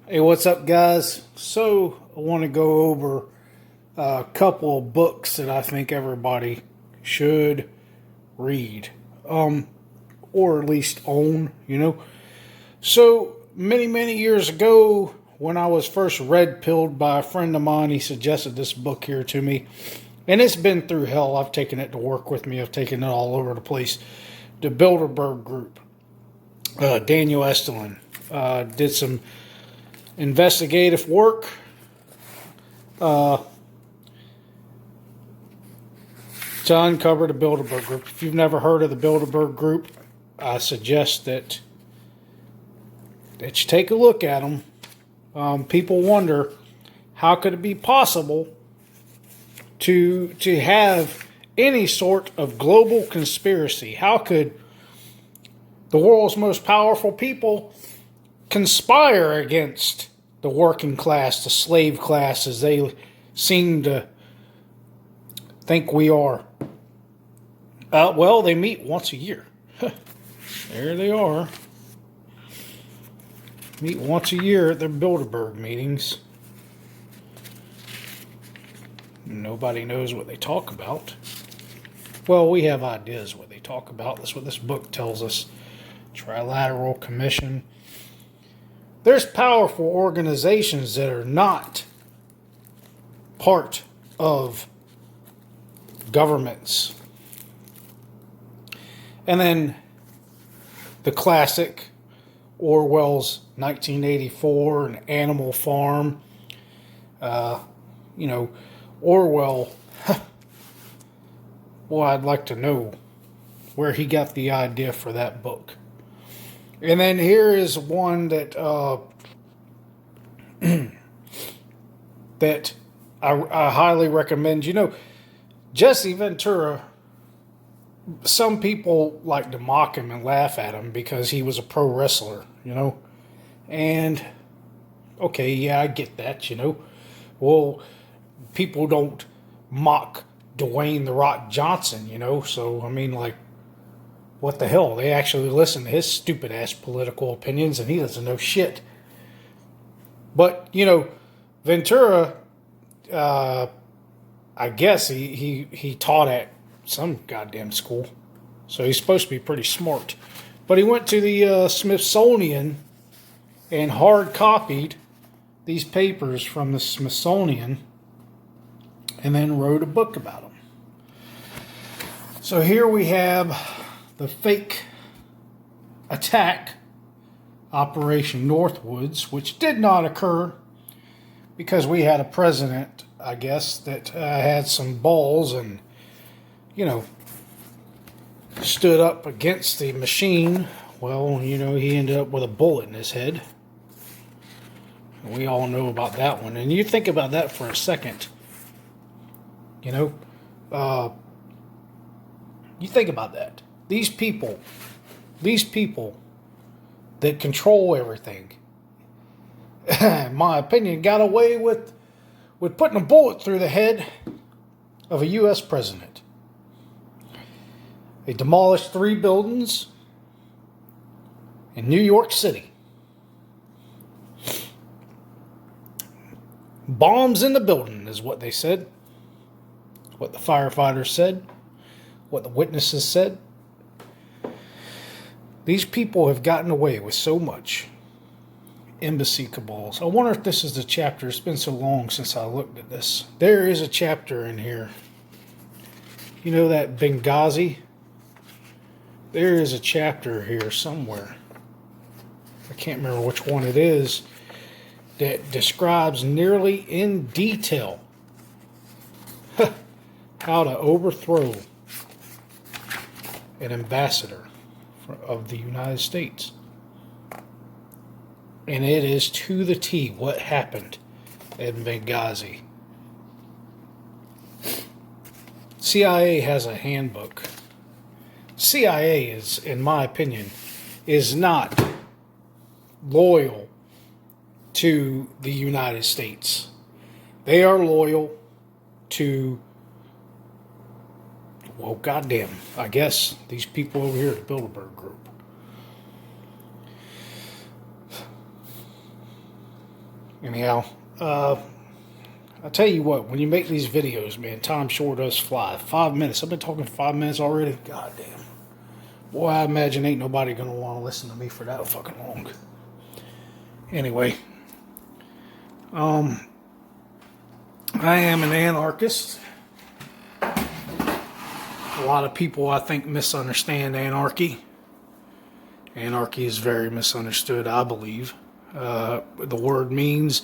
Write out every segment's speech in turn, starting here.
Hey, what's up, guys? So, I want to go over a couple of books that I think everybody should read, or at least own. So, many years ago, when I was first red pilled by a friend of mine, he suggested this book here to me. And it's been through hell. I've taken it to work with me, I've taken it all over the place. The Bilderberg Group. Daniel Estelin did some investigative work to uncover the Bilderberg Group. If you've never heard of the Bilderberg Group, I suggest that you take a look at them. People wonder, how could it be possible to have any sort of global conspiracy? How could the world's most powerful people conspire against the working class, the slave class, as they seem to think we are? Well, they meet once a year. There they are. Meet once a year at their Bilderberg meetings. Nobody knows what they talk about. Well, we have ideas what they talk about. That's what this book tells us. Trilateral Commission. There's powerful organizations that are not part of governments. And then the classic Orwell's 1984 and Animal Farm. Orwell, well, I'd like to know where he got the idea for that book. And then here is one that that I highly recommend. Jesse Ventura, some people like to mock him and laugh at him because he was a pro wrestler, And, okay, yeah, I get that, Well, people don't mock Dwayne "The Rock" Johnson, So, what the hell? They actually listen to his stupid ass political opinions, and he doesn't know shit. But, Ventura, I guess he taught at some goddamn school. So he's supposed to be pretty smart. But he went to the Smithsonian and hard copied these papers from the Smithsonian and then wrote a book about them. So here we have the fake attack, Operation Northwoods, which did not occur because we had a president, I guess, that had some balls and, stood up against the machine. Well, he ended up with a bullet in his head. We all know about that one. And you think about that for a second. You think about that. These people that control everything, in my opinion, got away with putting a bullet through the head of a U.S. president. They demolished 3 buildings in New York City. Bombs in the building is what they said. What the firefighters said. What the witnesses said. These people have gotten away with so much. Embassy cabals. I wonder if this is the chapter. It's been so long since I looked at this. There is a chapter in here. You know that Benghazi? There is a chapter here somewhere. I can't remember which one it is. That describes nearly in detail how to overthrow an ambassador of the United States. And it is to the T what happened in Benghazi. CIA has a handbook. CIA is, in my opinion, is not loyal to the United States. They are loyal to, well, goddamn, I guess these people over here at the Bilderberg Group. Anyhow, I'll tell you what, when you make these videos, man, time sure does fly. 5 minutes. I've been talking 5 minutes already. God damn. Boy, I imagine ain't nobody going to want to listen to me for that fucking long. Anyway, I am an anarchist. A lot of people, I think, misunderstand anarchy. Anarchy is very misunderstood, I believe. The word means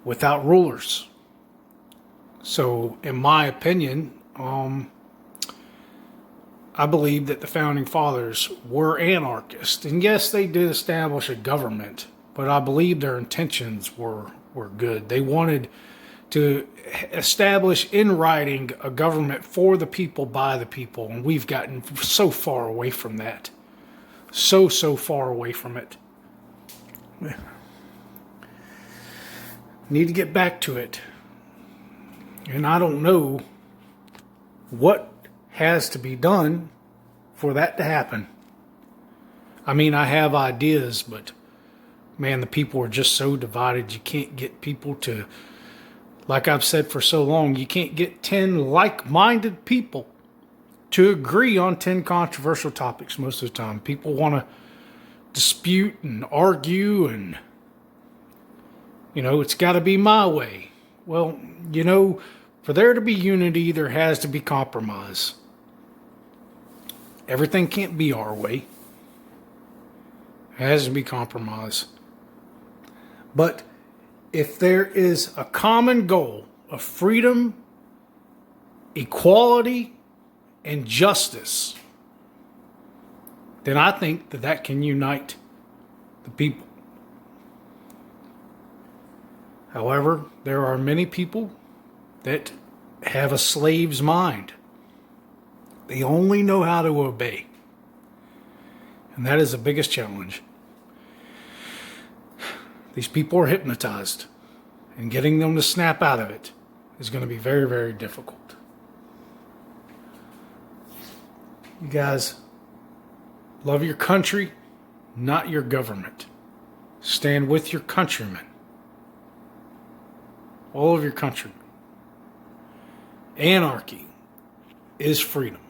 without rulers. So, in my opinion, I believe that the founding fathers were anarchists. And yes, they did establish a government, but I believe their intentions were good. They wanted to establish in writing a government for the people, by the people, and we've gotten so far away from that. So far away from it. Need to get back to it. And I don't know what has to be done for that to happen. I mean, I have ideas, but man, the people are just so divided. You can't get people to, like I've said for so long, you can't get 10 like-minded people to agree on 10 controversial topics most of the time. People want to dispute and argue and, it's got to be my way. Well, for there to be unity, there has to be compromise. Everything can't be our way. It has to be compromise. But if there is a common goal of freedom, equality, and justice, then I think that can unite the people. However, there are many people that have a slave's mind. They only know how to obey. And that is the biggest challenge. These people are hypnotized, and getting them to snap out of it is going to be very, very difficult. You guys, love your country, not your government. Stand with your countrymen. All of your countrymen. Anarchy is freedom.